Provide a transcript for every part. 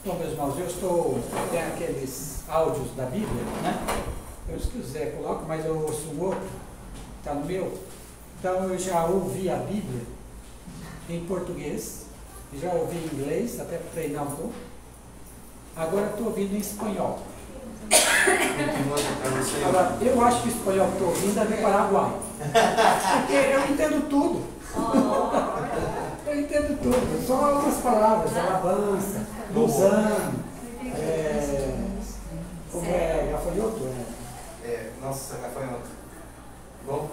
Bom, meus irmãos, tem aqueles áudios da Bíblia, né? Eu, se quiser, coloco, mas eu ouço um outro, está no meu. Então, eu já ouvi a Bíblia em português, já ouvi em inglês, até para treinar um pouco. Agora estou ouvindo em espanhol. Agora, eu acho que o espanhol que estou ouvindo é do Paraguai. Porque eu entendo tudo. Eu entendo tudo, só algumas palavras, alabança, Luzano, como é, gafanhoto? Nossa, gafanhoto. Bom,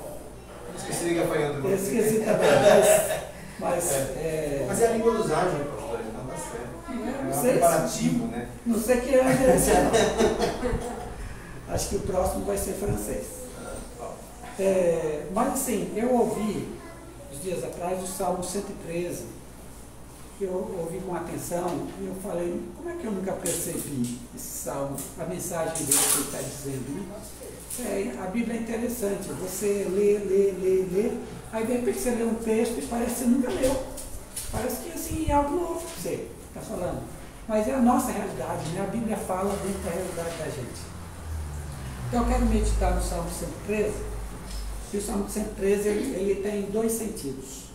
esqueci de gafanhoto. Eu esqueci também, mas é a língua dos anjos, pastor, então tá certo. Não É um sei preparativo, né? Não sei que ano é esse, não. Acho que o próximo vai ser francês. Mas assim, eu ouvi uns dias atrás o Salmo 113, que eu ouvi com atenção e eu falei, como é que eu nunca percebi esse salmo, a mensagem dele que ele está dizendo, né? A Bíblia é interessante, você lê, aí de repente você lê um texto e parece que você nunca leu, parece que assim, é algo novo que você está falando, mas é a nossa realidade, né? A Bíblia fala dentro da realidade da gente. Então eu quero meditar no Salmo 113, e o Salmo 113 ele tem dois sentidos.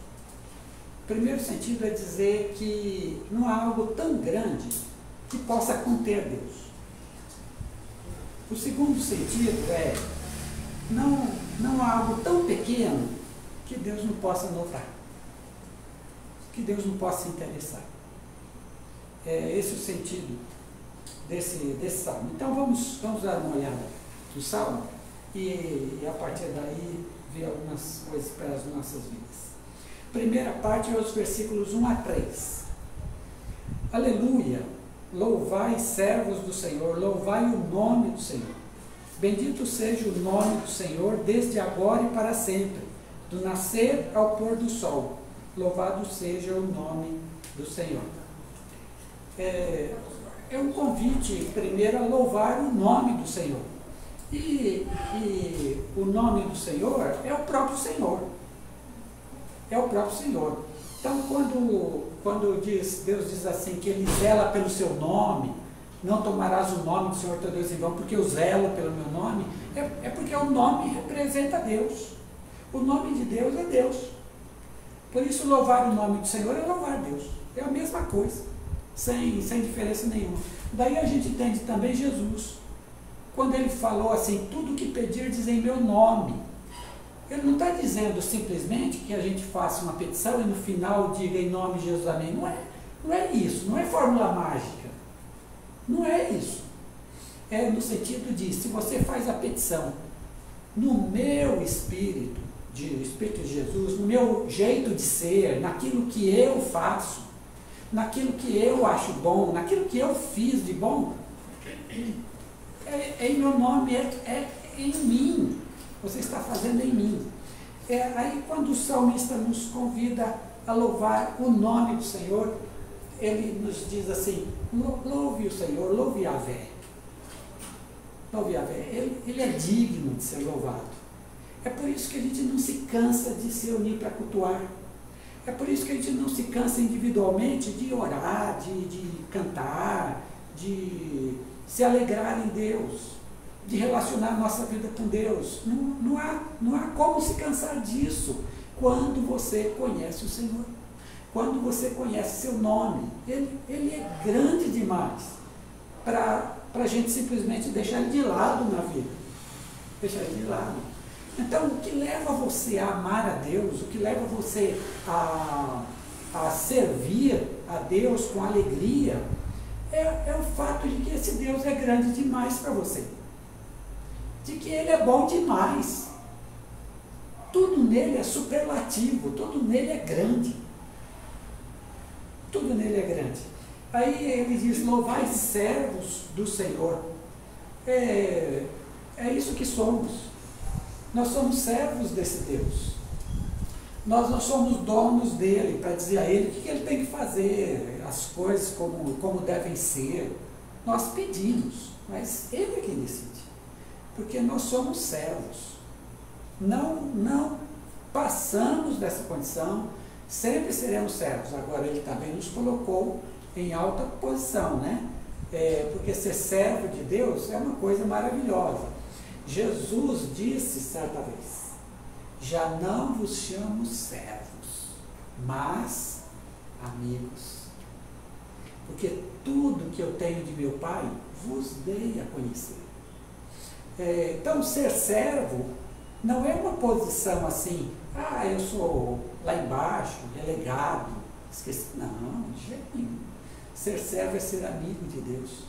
O primeiro sentido é dizer que não há algo tão grande que possa conter Deus. O segundo sentido é não há algo tão pequeno que Deus não possa notar, que Deus não possa se interessar. Esse é o sentido desse salmo. Então vamos dar uma olhada no salmo e a partir daí ver algumas coisas para as nossas vidas. Primeira parte é os versículos 1 a 3. Aleluia! Louvai, servos do Senhor, louvai o nome do Senhor. Bendito seja o nome do Senhor, desde agora e para sempre, do nascer ao pôr do sol. Louvado seja o nome do Senhor. É um convite, primeiro, a louvar o nome do Senhor. E o nome do Senhor é o próprio Senhor. É o próprio Senhor. Então, quando Deus diz assim, que Ele zela pelo seu nome, não tomarás o nome do Senhor teu Deus em vão, porque eu zelo pelo meu nome, é porque o nome representa Deus. O nome de Deus é Deus. Por isso, louvar o nome do Senhor é louvar Deus. É a mesma coisa, sem diferença nenhuma. Daí a gente entende também Jesus, quando Ele falou assim, tudo que pedir diz em meu nome. Ele não está dizendo simplesmente que a gente faça uma petição e no final diga em nome de Jesus, amém. Não é isso, não é fórmula mágica. Não é isso. É no sentido de, se você faz a petição no meu espírito, o Espírito de Jesus, no meu jeito de ser, naquilo que eu faço, naquilo que eu acho bom, naquilo que eu fiz de bom, é em meu nome, é em mim. Você está fazendo em mim. Aí quando o salmista nos convida a louvar o nome do Senhor, ele nos diz assim, louve o Senhor, louve Yahvé. Louve Yahvé. Ele é digno de ser louvado. É por isso que a gente não se cansa de se unir para cultuar. É por isso que a gente não se cansa individualmente de orar, de cantar, de se alegrar em Deus, de relacionar a nossa vida com Deus. Não há como se cansar disso quando você conhece o Senhor, quando você conhece seu nome. Ele é grande demais para a gente simplesmente deixar ele de lado na vida, deixar ele de lado. Então, o que leva você a amar a Deus, o que leva você a servir a Deus com alegria, é o fato de que esse Deus é grande demais para você, de que Ele é bom demais. Tudo nele é superlativo, tudo nele é grande. Tudo nele é grande. Aí ele diz, louvai servos do Senhor. É isso que somos. Nós somos servos desse Deus. Nós não somos donos dele, para dizer a ele o que ele tem que fazer, as coisas como devem ser. Nós pedimos, mas ele é quem decide. Porque nós somos servos. Não passamos dessa condição, sempre seremos servos. Agora ele também nos colocou em alta posição, né? Porque ser servo de Deus é uma coisa maravilhosa. Jesus disse certa vez: já não vos chamo servos, mas amigos. Porque tudo que eu tenho de meu Pai vos dei a conhecer. Então, ser servo não é uma posição assim, eu sou lá embaixo, relegado, esqueci. Não, de jeito nenhum. Ser servo é ser amigo de Deus.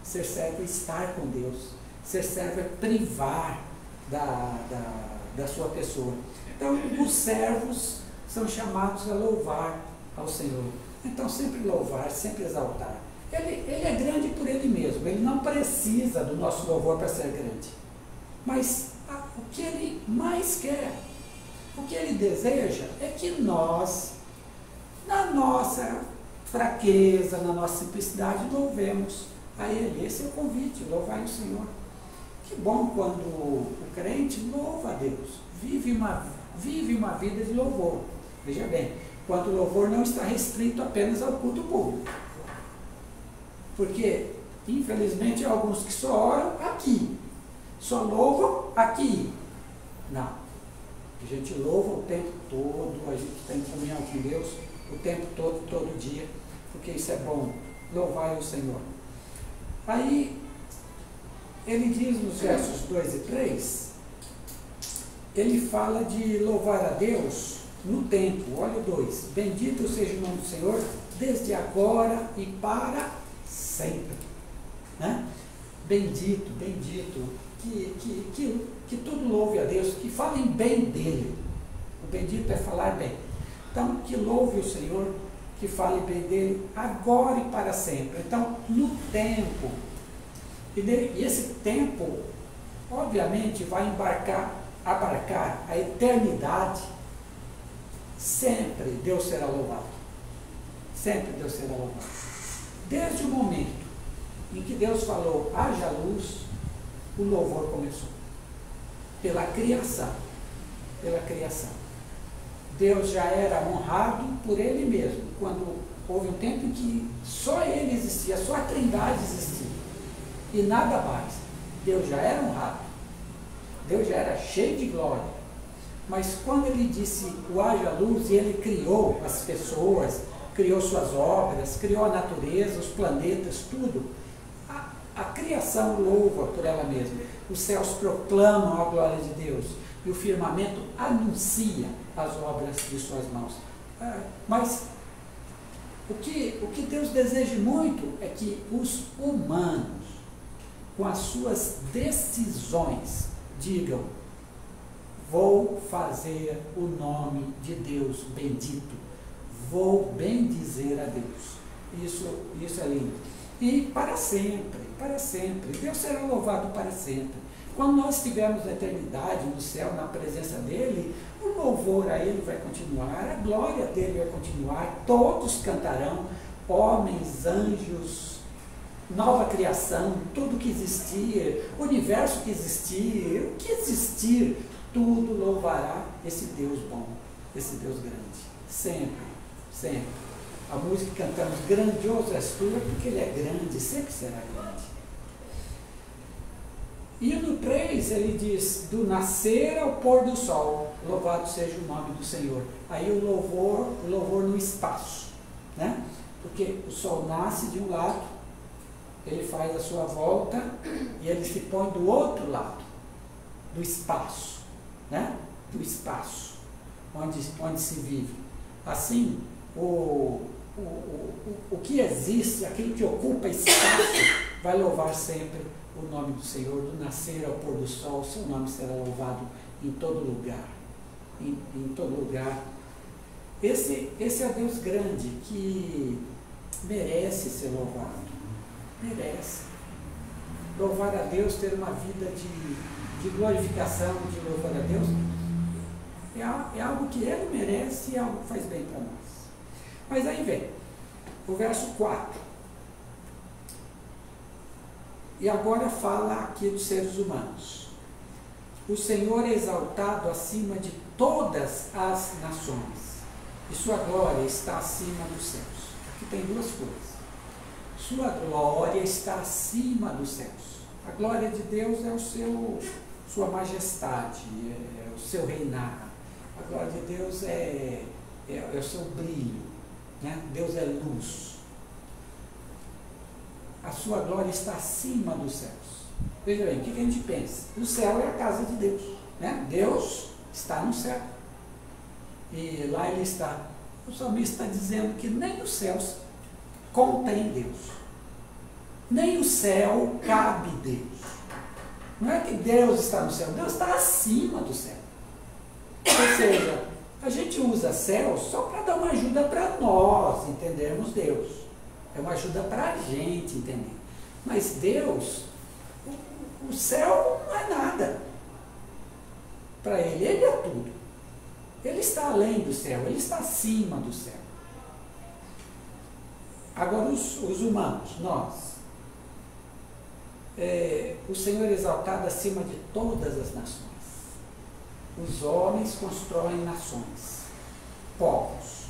Ser servo é estar com Deus. Ser servo é privar da sua pessoa. Então, os servos são chamados a louvar ao Senhor. Então, sempre louvar, sempre exaltar. Ele é grande por Ele mesmo. Ele não precisa do nosso louvor para ser grande. Mas o que Ele mais quer, o que Ele deseja é que nós, na nossa fraqueza, na nossa simplicidade, louvemos a Ele. Esse é o convite, louvar o Senhor. Que bom quando o crente louva a Deus, vive uma vida de louvor. Veja bem, quando o louvor não está restrito apenas ao culto público. Porque, infelizmente, há alguns que só oram aqui, só louvam aqui. Não. A gente louva o tempo todo, a gente tem comunhão com Deus o tempo todo, todo dia, porque isso é bom, louvar o Senhor. Aí, ele diz nos versos 2 e 3, ele fala de louvar a Deus no tempo. Olha o 2, bendito seja o nome do Senhor, desde agora e para sempre. Né? Bendito, bendito, que tudo louve a Deus, que falem bem dele. O bendito é falar bem. Então, que louve o Senhor, que fale bem dele, agora e para sempre. Então, no tempo, e esse tempo, obviamente, vai abarcar a eternidade. Sempre Deus será louvado. Sempre Deus será louvado. Desde o momento em que Deus falou, haja luz, o louvor começou. Pela criação. Pela criação. Deus já era honrado por Ele mesmo, quando houve um tempo em que só Ele existia, só a Trindade existia, e nada mais. Deus já era honrado, Deus já era cheio de glória, mas quando Ele disse o haja luz, e Ele criou as pessoas, criou suas obras, criou a natureza, os planetas, tudo, a criação louva por ela mesma, os céus proclamam a glória de Deus, e o firmamento anuncia as obras de suas mãos. Mas o que Deus deseja muito é que os humanos, com as suas decisões, digam, vou fazer o nome de Deus bendito, vou bendizer a Deus. Isso é lindo. E para sempre, Deus será louvado para sempre. Quando nós estivermos na eternidade, no céu, na presença dEle, o louvor a Ele vai continuar, a glória dEle vai continuar, todos cantarão, homens, anjos, nova criação, tudo que existir, o universo que existir, o que existir, tudo louvará esse Deus bom, esse Deus grande, sempre, sempre. A música que cantamos, grandioso és tu, é porque Ele é grande, sempre será grande. E no 3 ele diz, do nascer ao pôr do sol, louvado seja o nome do Senhor. Aí o louvor no espaço, né? Porque o sol nasce de um lado, ele faz a sua volta e ele se põe do outro lado, do espaço, né? Do espaço, onde se vive. Assim, o que existe, aquilo que ocupa espaço, vai louvar sempre o nome do Senhor, do nascer ao pôr do sol, seu nome será louvado em todo lugar, em todo lugar. Esse é Deus grande que merece ser louvado, merece. Louvar a Deus, ter uma vida de glorificação, de louvor a Deus, é algo que Ele merece e é algo que faz bem para nós. Mas aí vem o verso 4. E agora fala aqui dos seres humanos. O Senhor é exaltado acima de todas as nações, e sua glória está acima dos céus. Aqui tem duas coisas. Sua glória está acima dos céus. A glória de Deus é sua majestade, é o seu reinar. A glória de Deus é o seu brilho, né? Deus é luz. A sua glória está acima dos céus. Veja bem, o que a gente pensa? O céu é a casa de Deus, né? Deus está no céu. E lá ele está. O salmista está dizendo que nem os céus contém Deus. Nem o céu cabe Deus. Não é que Deus está no céu, Deus está acima do céu. Ou seja, a gente usa céu só para dar uma ajuda para nós entendermos Deus. É uma ajuda para a gente entender. Mas Deus, o céu não é nada. Para ele é tudo. Ele está além do céu, ele está acima do céu. Agora os humanos, nós. O Senhor é exaltado acima de todas as nações. Os homens constroem nações, povos.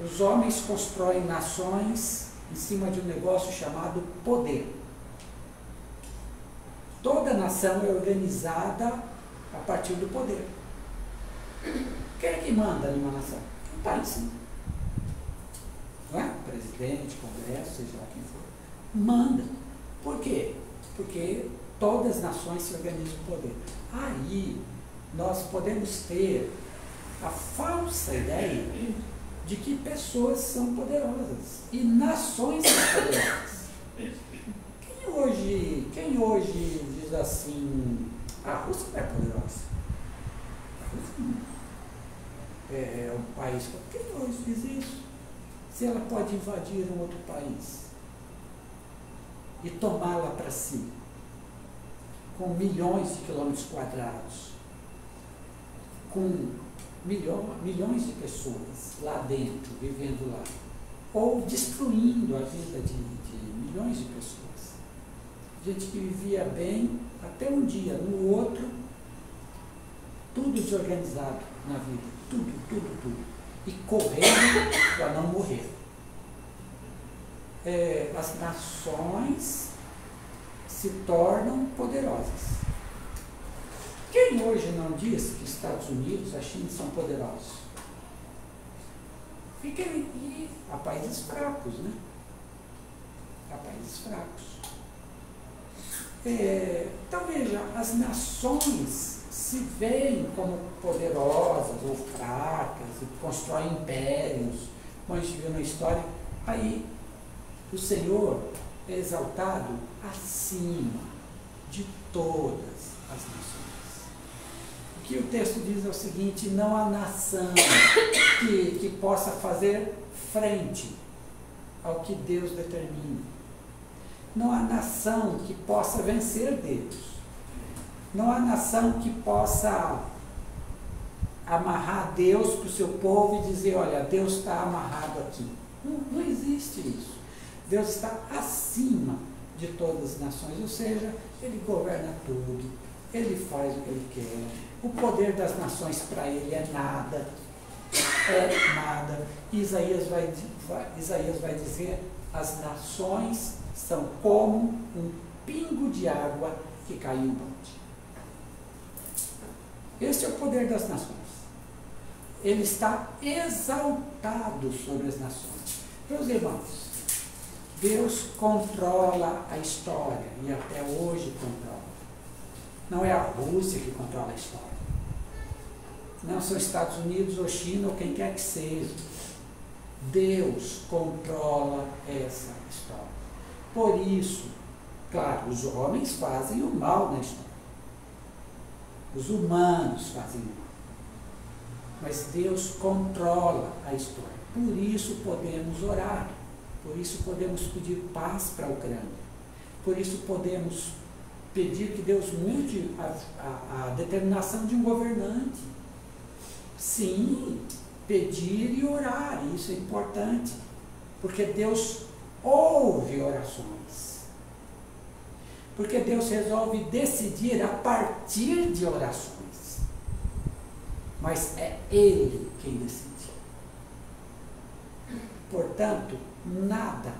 Os homens constroem nações em cima de um negócio chamado poder. Toda nação é organizada a partir do poder. Quem é que manda numa nação? Quem está em cima. Não é? Presidente, congresso, seja lá quem for. Manda. Por quê? Porque todas as nações se organizam no poder. Aí nós podemos ter a falsa ideia de que pessoas são poderosas e nações são poderosas. Quem hoje diz assim, a Rússia não é poderosa? A Rússia não. É um país. Quem hoje diz isso? Se ela pode invadir um outro país e tomá-la para si, com milhões de quilômetros quadrados, com milhões de pessoas lá dentro, vivendo lá, ou destruindo a vida de milhões de pessoas. Gente que vivia bem até um dia, no outro, tudo desorganizado na vida, tudo. E correndo para não morrer. As nações se tornam poderosas. Quem hoje não diz que os Estados Unidos, a China são poderosos? E há países fracos, né? Há países fracos. Então veja, as nações se veem como poderosas ou fracas e constroem impérios, como a gente viu na história. Aí o Senhor é exaltado acima de todas as nações. O que o texto diz é o seguinte: não há nação que possa fazer frente ao que Deus determina. Não há nação que possa vencer Deus. Não há nação que possa amarrar Deus para o seu povo e dizer, olha, Deus está amarrado aqui. Não existe isso. Deus está acima de todas as nações, ou seja, Ele governa tudo, Ele faz o que Ele quer. O poder das nações para Ele é nada. Isaías vai dizer, as nações são como um pingo de água que cai em um monte. Esse é o poder das nações. Ele está exaltado sobre as nações. Meus irmãos, Deus controla a história e até hoje controla. Não é a Rússia que controla a história. Não são Estados Unidos ou China ou quem quer que seja. Deus controla essa história. Por isso, claro, os homens fazem o mal na história. Os humanos fazem o mal. Mas Deus controla a história. Por isso podemos orar. Por isso podemos pedir paz para a Ucrânia. Por isso podemos pedir que Deus mude a determinação de um governante. Sim, pedir e orar, isso é importante. Porque Deus ouve orações. Porque Deus resolve decidir a partir de orações. Mas é Ele quem decide. Portanto, nada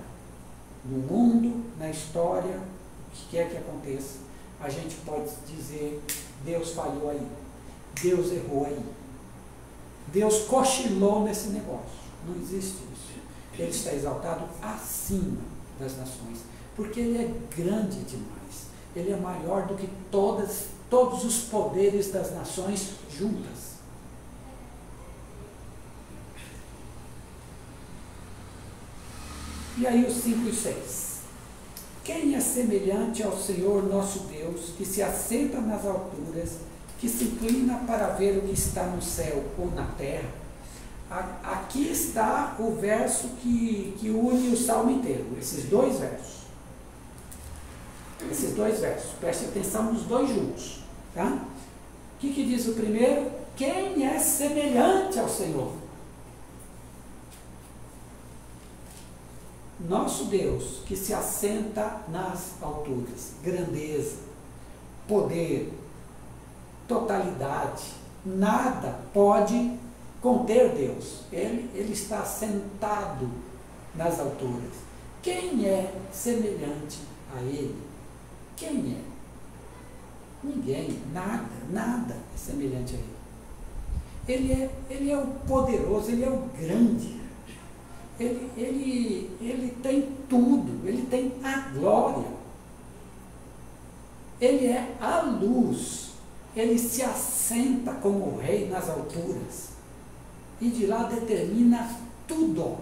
no mundo, na história, o que quer que aconteça, a gente pode dizer, Deus falhou aí, Deus errou aí, Deus cochilou nesse negócio. Não existe isso. Ele está exaltado acima das nações, porque Ele é grande demais. Ele é maior do que todos os poderes das nações juntas. E aí os 5 e 6. Quem é semelhante ao Senhor nosso Deus, que se assenta nas alturas, que se inclina para ver o que está no céu ou na terra? Aqui está o verso que une o salmo inteiro, esses dois versos. Esses dois versos, preste atenção nos dois juntos. Tá? O que diz o primeiro? Quem é semelhante ao Senhor? Nosso Deus, que se assenta nas alturas, grandeza, poder, totalidade, nada pode conter Deus. Ele está sentado nas alturas. Quem é semelhante a Ele? Quem é? Ninguém, nada é semelhante a Ele. Ele é o poderoso, Ele é o grande. Ele tem tudo, Ele tem a glória. Ele é a luz. Ele se assenta como rei nas alturas. E de lá determina tudo,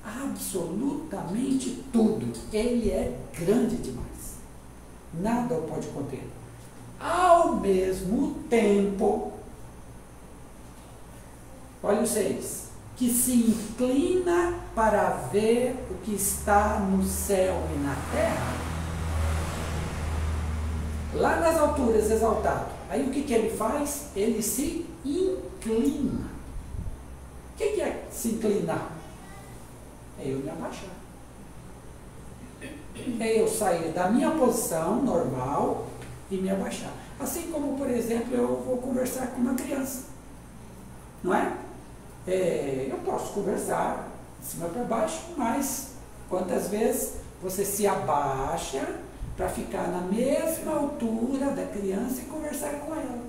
absolutamente tudo. Ele é grande demais. Nada o pode conter. Ao mesmo tempo, olha o 6, que se inclina para ver o que está no céu e na terra. Lá nas alturas, exaltado. Aí o que ele faz? Ele se inclina. O que é se inclinar? É eu me abaixar. É eu sair da minha posição normal e me abaixar. Assim como, por exemplo, eu vou conversar com uma criança. Não é? Eu posso conversar de cima para baixo, mas quantas vezes você se abaixa para ficar na mesma altura da criança e conversar com ela?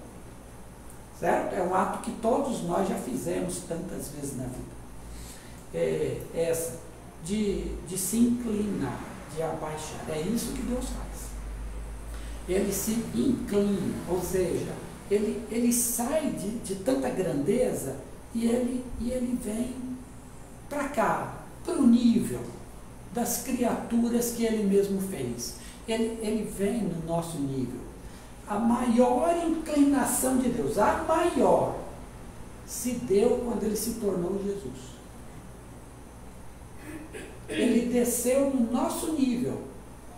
Certo? É um ato que todos nós já fizemos tantas vezes na vida. Essa de se inclinar, de abaixar. É isso que Deus faz. Ele se inclina, ou seja, ele sai de tanta grandeza e ele vem para cá, para o nível das criaturas que Ele mesmo fez. Ele vem no nosso nível. A maior inclinação de Deus, a maior, se deu quando Ele se tornou Jesus. Ele desceu no nosso nível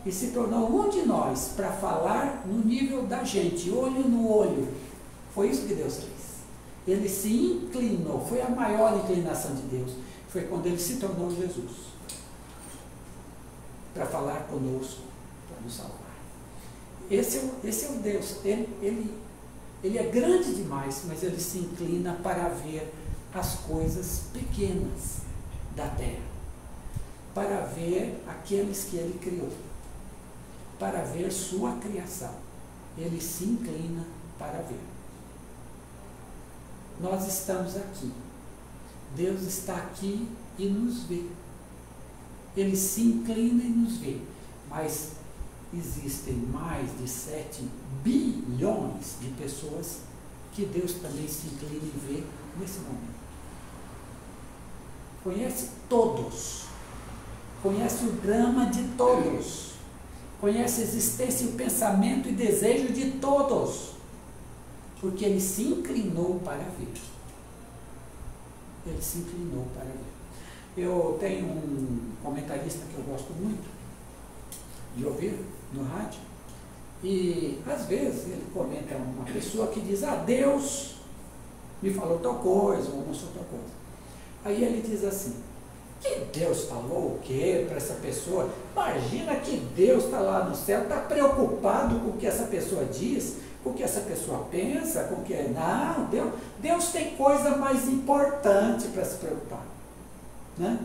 e se tornou um de nós para falar no nível da gente, olho no olho. Foi isso que Deus fez. Ele se inclinou, foi a maior inclinação de Deus. Foi quando Ele se tornou Jesus. Para falar conosco, para nos salvar. Esse é o Deus. Ele é grande demais, mas Ele se inclina para ver as coisas pequenas da terra. Para ver aqueles que Ele criou. Para ver sua criação. Ele se inclina para ver. Nós estamos aqui. Deus está aqui e nos vê. Ele se inclina e nos vê. Mas existem mais de 7 bilhões de pessoas que Deus também se inclina e vê nesse momento. Conhece todos. Conhece o drama de todos. Conhece a existência, o pensamento e desejo de todos. Porque Ele se inclinou para ver. Ele se inclinou para ver. Eu tenho um comentarista que eu gosto muito de ouvir no rádio, e às vezes ele comenta uma pessoa que diz, Deus me falou tal coisa, ou mostrou tal coisa. Aí ele diz assim, que Deus falou o quê para essa pessoa? Imagina que Deus está lá no céu, está preocupado com o que essa pessoa diz, com o que essa pessoa pensa, com o que é. Não, Deus tem coisa mais importante para se preocupar. Né?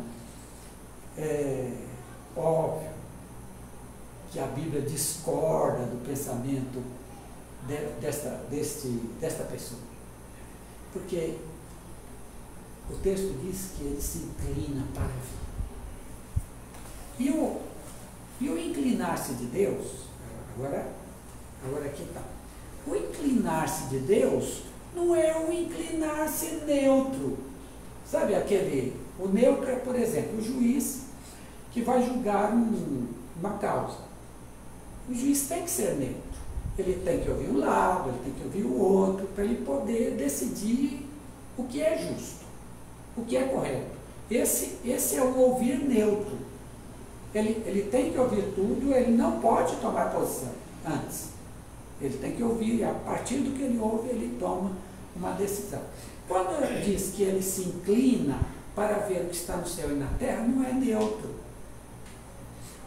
É óbvio que a Bíblia discorda do pensamento desta pessoa. Porque o texto diz que ele se inclina para ver. E o inclinar-se de Deus, agora aqui está. O inclinar-se de Deus não é um inclinar-se neutro. Sabe o neutro é, por exemplo, o juiz que vai julgar uma causa. O juiz tem que ser neutro. Ele tem que ouvir um lado, ele tem que ouvir o outro, para ele poder decidir o que é justo, o que é correto. Esse é o ouvir neutro. Ele tem que ouvir tudo, ele não pode tomar posição antes. Ele tem que ouvir, e a partir do que ele ouve, ele toma uma decisão. Quando ele diz que ele se inclina para ver o que está no céu e na terra, não é neutro.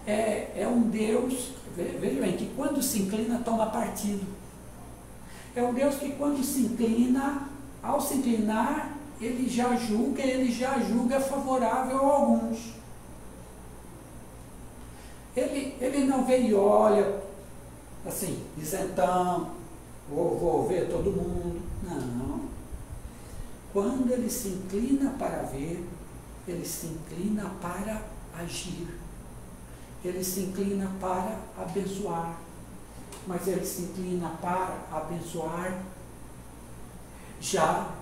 É um Deus, veja bem, que quando se inclina, toma partido. É um Deus que quando se inclina, ao se inclinar, ele já julga favorável a alguns. Ele não vem e olha, assim, isentão, vou ver todo mundo. Não. Quando ele se inclina para ver, ele se inclina para agir. Ele se inclina para abençoar. Mas ele se inclina para abençoar já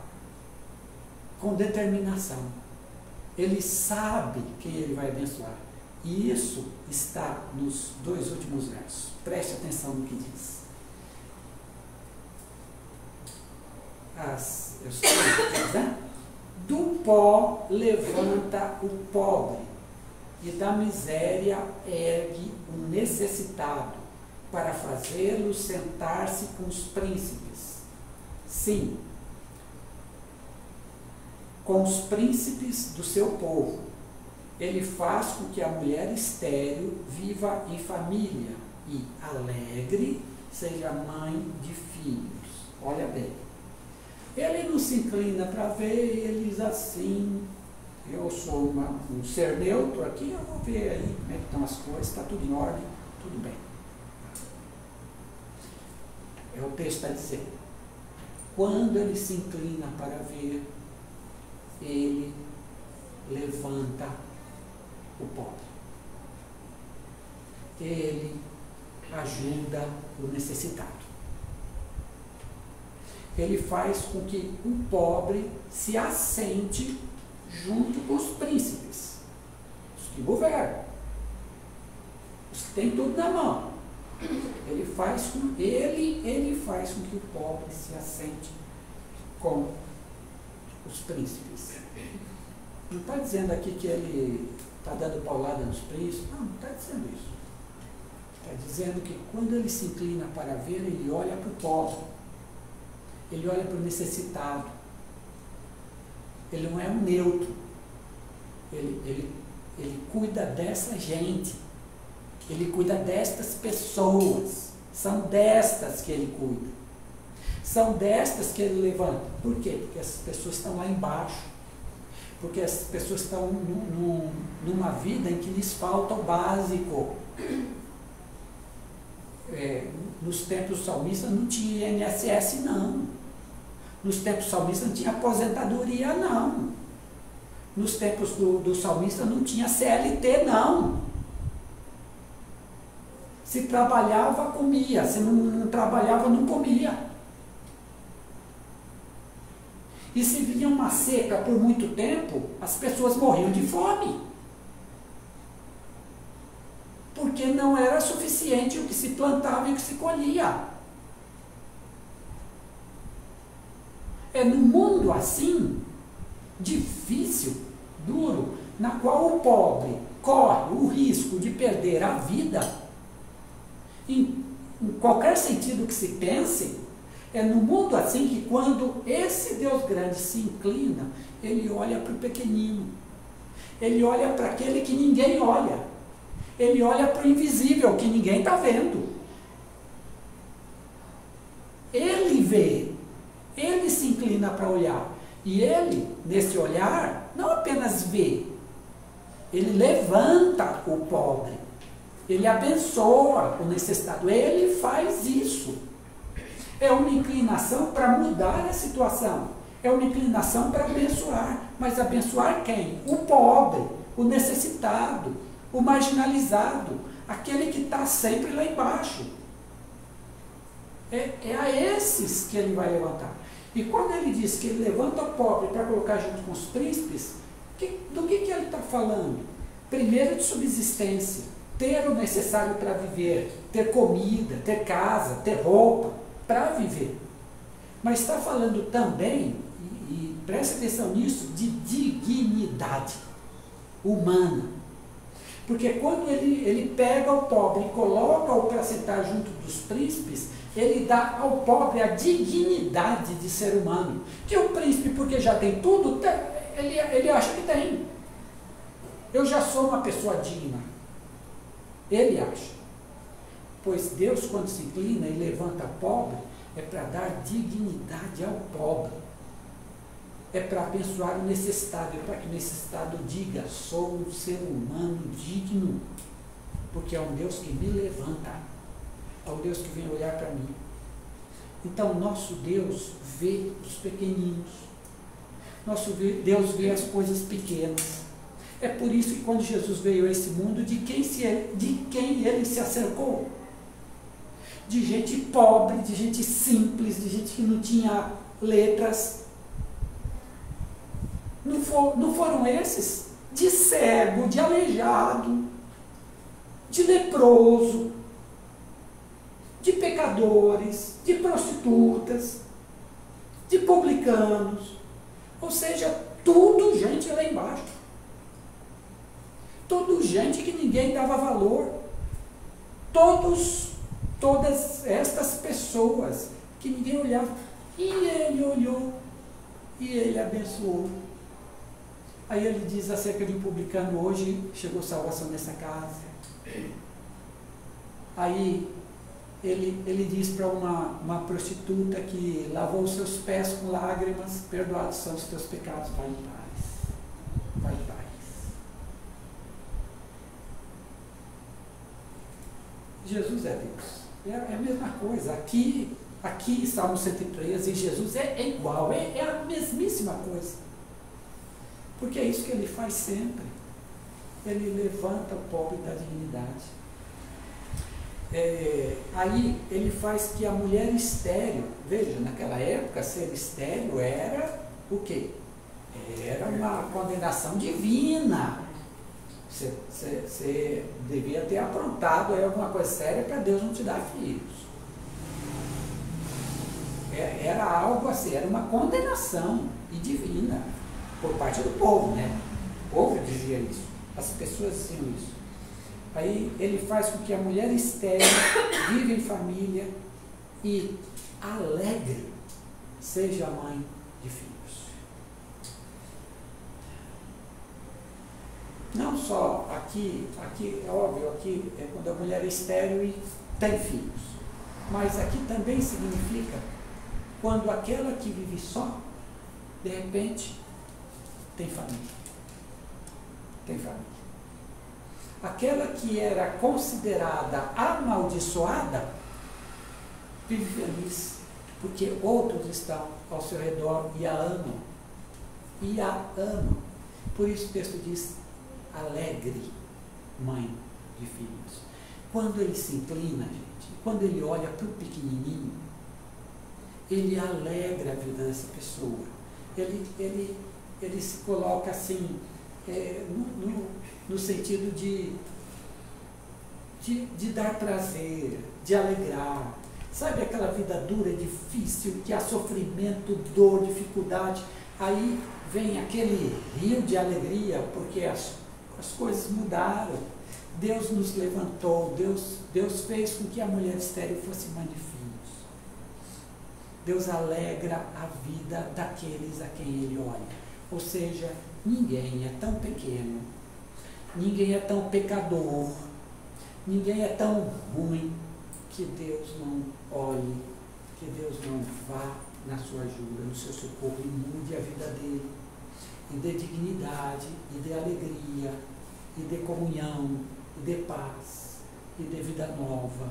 com determinação. Ele sabe quem ele vai abençoar. E isso está nos 2 últimos versos. Preste atenção no que diz. Do pó levanta o pobre, e da miséria ergue o necessitado, para fazê-lo sentar-se com os príncipes. Sim, com os príncipes do seu povo. Ele faz com que a mulher estéril viva em família e alegre seja mãe de filhos. Olha bem. Ele não se inclina para ver, ele diz assim, eu sou um ser neutro aqui, eu vou ver aí como é que estão as coisas, está tudo em ordem, tudo bem. É o texto está dizendo. Quando ele se inclina para ver, ele levanta o pobre. Ele ajuda o necessitado. Ele faz com que o pobre se assente junto com os príncipes, os que governam, os que têm tudo na mão. Ele faz com que o pobre se assente com os príncipes. Não está dizendo aqui que ele está dando paulada nos príncipes, não está dizendo isso. Está dizendo que quando ele se inclina para ver, ele olha para o pobre, ele olha para o necessitado. Ele não é um neutro. Ele cuida dessa gente. Ele cuida destas pessoas. São destas que ele cuida. São destas que ele levanta. Por quê? Porque essas pessoas estão lá embaixo. Porque essas pessoas estão numa vida em que lhes falta o básico. Nos tempos salmistas não tinha INSS, não. Nos tempos salmistas não tinha aposentadoria, não. Nos tempos do salmista não tinha CLT, não. Se trabalhava, comia. Se não trabalhava, não comia. E se vinha uma seca por muito tempo, as pessoas morriam de fome. Porque não era suficiente o que se plantava e o que se colhia. É num mundo assim, difícil, duro, na qual o pobre corre o risco de perder a vida, em qualquer sentido que se pense, é no mundo assim que quando esse Deus grande se inclina, ele olha para o pequenino, ele olha para aquele que ninguém olha, ele olha para o invisível que ninguém está vendo. Ele vê, ele se inclina para olhar, e ele, nesse olhar, não apenas vê, Ele levanta o pobre. Ele abençoa o necessitado. Ele faz isso. É uma inclinação para mudar a situação. É uma inclinação para abençoar. Mas abençoar quem? O pobre, o necessitado, o marginalizado, aquele que está sempre lá embaixo. É a esses que ele vai levantar. E quando ele diz que ele levanta o pobre para colocar junto com os príncipes, do que ele está falando? Primeiro, de subsistência, ter o necessário para viver, ter comida, ter casa, ter roupa, para viver. Mas está falando também, e preste atenção nisso, de dignidade humana. Porque quando ele pega o pobre e coloca-o para sentar junto dos príncipes, ele dá ao pobre a dignidade de ser humano. Que o príncipe, porque já tem tudo, ele acha que tem. Eu já sou uma pessoa digna. Ele acha. Pois Deus, quando se inclina e levanta o pobre, é para dar dignidade ao pobre. É para abençoar o necessitado, é para que o necessitado diga: sou um ser humano digno, porque é um Deus que me levanta. É um Deus que vem olhar para mim. Então, nosso Deus vê os pequeninos. Nosso Deus vê as coisas pequenas. É por isso que quando Jesus veio a esse mundo, de quem ele se acercou? De gente pobre, de gente simples, de gente que não tinha letras. Não foram esses? De cego, de aleijado, de leproso, de pecadores, de prostitutas, de publicanos, ou seja, tudo gente lá embaixo, tudo gente que ninguém dava valor, todas estas pessoas que ninguém olhava, e ele olhou, e ele abençoou. Aí ele diz acerca de um publicano: hoje chegou salvação nessa casa. Aí ele diz para uma prostituta que lavou os seus pés com lágrimas: perdoados são os teus pecados, vai em paz. Vai em paz. Jesus é Deus. É a mesma coisa. Aqui Salmo 113, Jesus é igual, é a mesmíssima coisa. Porque é isso que ele faz sempre. Ele levanta o pobre da dignidade. Aí ele faz que a mulher estéril, veja, naquela época ser estéril era o quê? Era uma condenação divina. Você devia ter aprontado aí alguma coisa séria para Deus não te dar filhos. Era algo assim, era uma condenação e divina por parte do povo, né? O povo dizia isso, as pessoas diziam isso. Aí ele faz com que a mulher estéril viva em família e alegre seja a mãe de filhos. Não só aqui é óbvio, aqui é quando a mulher é estéril e tem filhos, mas aqui também significa quando aquela que vive só, de repente, tem família. Tem família. Aquela que era considerada amaldiçoada, vive feliz, porque outros estão ao seu redor e a amam. E a amam. Por isso o texto diz: alegre, mãe de filhos. Quando ele se inclina, gente, quando ele olha para o pequenininho, ele alegra a vida dessa pessoa. Ele se coloca assim, no sentido de dar prazer, de alegrar. Sabe aquela vida dura, difícil, que há sofrimento, dor, dificuldade? Aí vem aquele rio de alegria, porque as coisas mudaram. Deus nos levantou, Deus fez com que a mulher estéril fosse mãe de filhos. Deus alegra a vida daqueles a quem Ele olha. Ou seja, ninguém é tão pequeno, ninguém é tão pecador, ninguém é tão ruim que Deus não olhe, que Deus não vá na sua ajuda, no seu socorro e mude a vida dele, e dê dignidade, e dê alegria, e dê comunhão, e dê paz, e dê vida nova,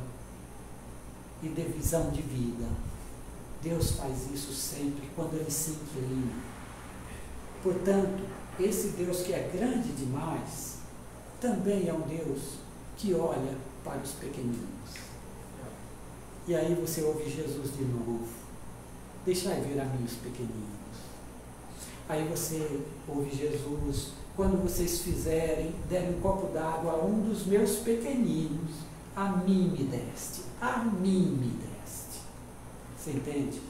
e dê visão de vida. Deus faz isso sempre quando Ele se inclina. Portanto, esse Deus que é grande demais, também é um Deus que olha para os pequeninos. E aí você ouve Jesus de novo: deixai ver a mim os pequeninos. Aí você ouve Jesus: quando vocês derem um copo d'água a um dos meus pequeninos, a mim me deste, a mim me deste. Você entende?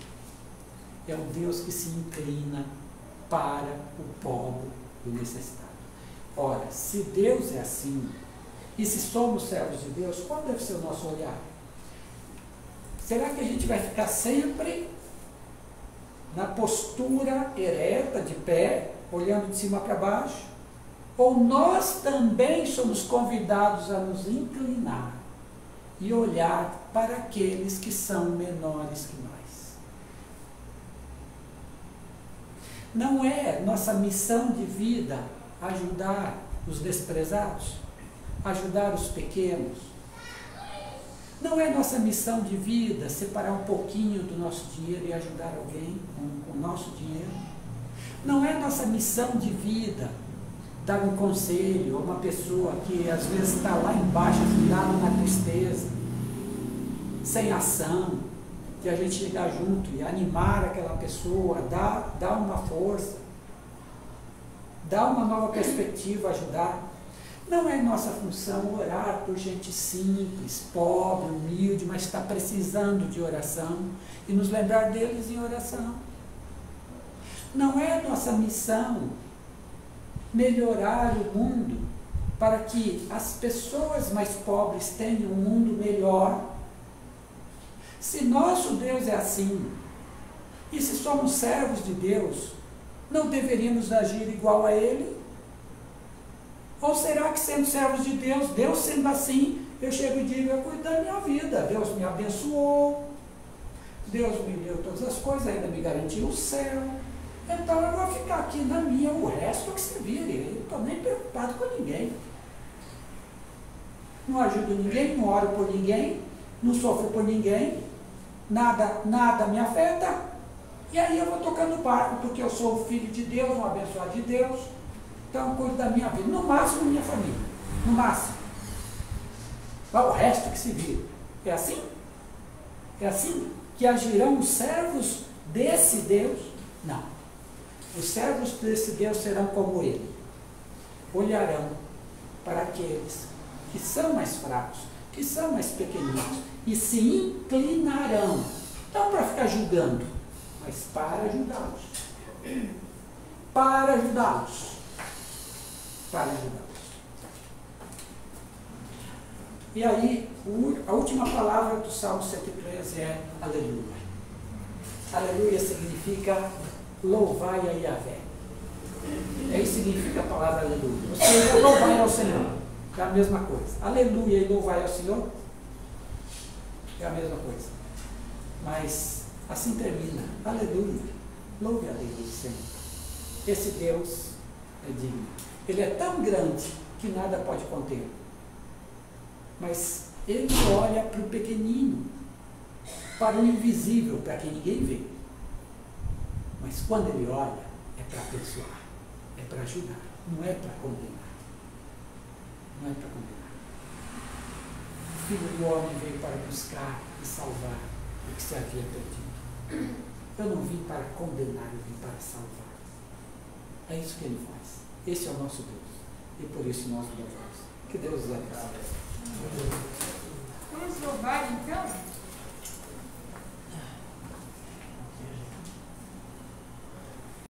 É um Deus que se inclina para o pobre e o necessitado. Ora, se Deus é assim, e se somos servos de Deus, qual deve ser o nosso olhar? Será que a gente vai ficar sempre na postura ereta, de pé, olhando de cima para baixo? Ou nós também somos convidados a nos inclinar e olhar para aqueles que são menores que nós? Não é nossa missão de vida ajudar os desprezados, ajudar os pequenos? Não é nossa missão de vida separar um pouquinho do nosso dinheiro e ajudar alguém com o nosso dinheiro? Não é nossa missão de vida dar um conselho a uma pessoa que às vezes está lá embaixo, afundada na tristeza, sem ação, de a gente chegar junto e animar aquela pessoa, dar uma força, dar uma nova perspectiva, ajudar? Não é nossa função orar por gente simples, pobre, humilde, mas está precisando de oração e nos lembrar deles em oração? Não é nossa missão melhorar o mundo para que as pessoas mais pobres tenham um mundo melhor? Se nosso Deus é assim, e se somos servos de Deus, não deveríamos agir igual a Ele? Ou será que, sendo servos de Deus, Deus sendo assim, eu chego e digo: eu cuido da minha vida, Deus me abençoou, Deus me deu todas as coisas, ainda me garantiu o céu, então eu vou ficar aqui na minha, o resto é que se vire, eu não estou nem preocupado com ninguém. Não ajudo ninguém, não oro por ninguém, não sofro por ninguém, nada me afeta, e aí eu vou tocando o barco, porque eu sou o filho de Deus, um abençoado de Deus. Então eu cuido da minha vida, no máximo minha família, no máximo. O resto que se vira. É assim? É assim que agirão os servos desse Deus? Não. Os servos desse Deus serão como Ele. Olharão para aqueles que são mais fracos, que são mais pequeninos, e se inclinarão, não para ficar julgando, mas para ajudá-los. Para ajudá-los. Para ajudá-los. E aí, a última palavra do Salmo 113 é aleluia. Aleluia significa louvai a Yahvé. É isso que significa a palavra aleluia. Ou seja, louvai ao Senhor. É a mesma coisa. Aleluia e louvai ao Senhor é a mesma coisa. Mas assim termina. Aleluia. Louve a Deus do Senhor. Esse Deus é digno. Ele é tão grande que nada pode conter. Mas Ele olha para o pequenino, para o invisível, para quem ninguém vê. Mas quando Ele olha, é para abençoar, é para ajudar, não é para condenar. Não é para condenar. O Filho do Homem veio para buscar e salvar o que se havia perdido. Eu não vim para condenar, eu vim para salvar. É isso que Ele faz. Esse é o nosso Deus. E por isso nós louvamos. Que Deus os abençoe. Vamos louvar então?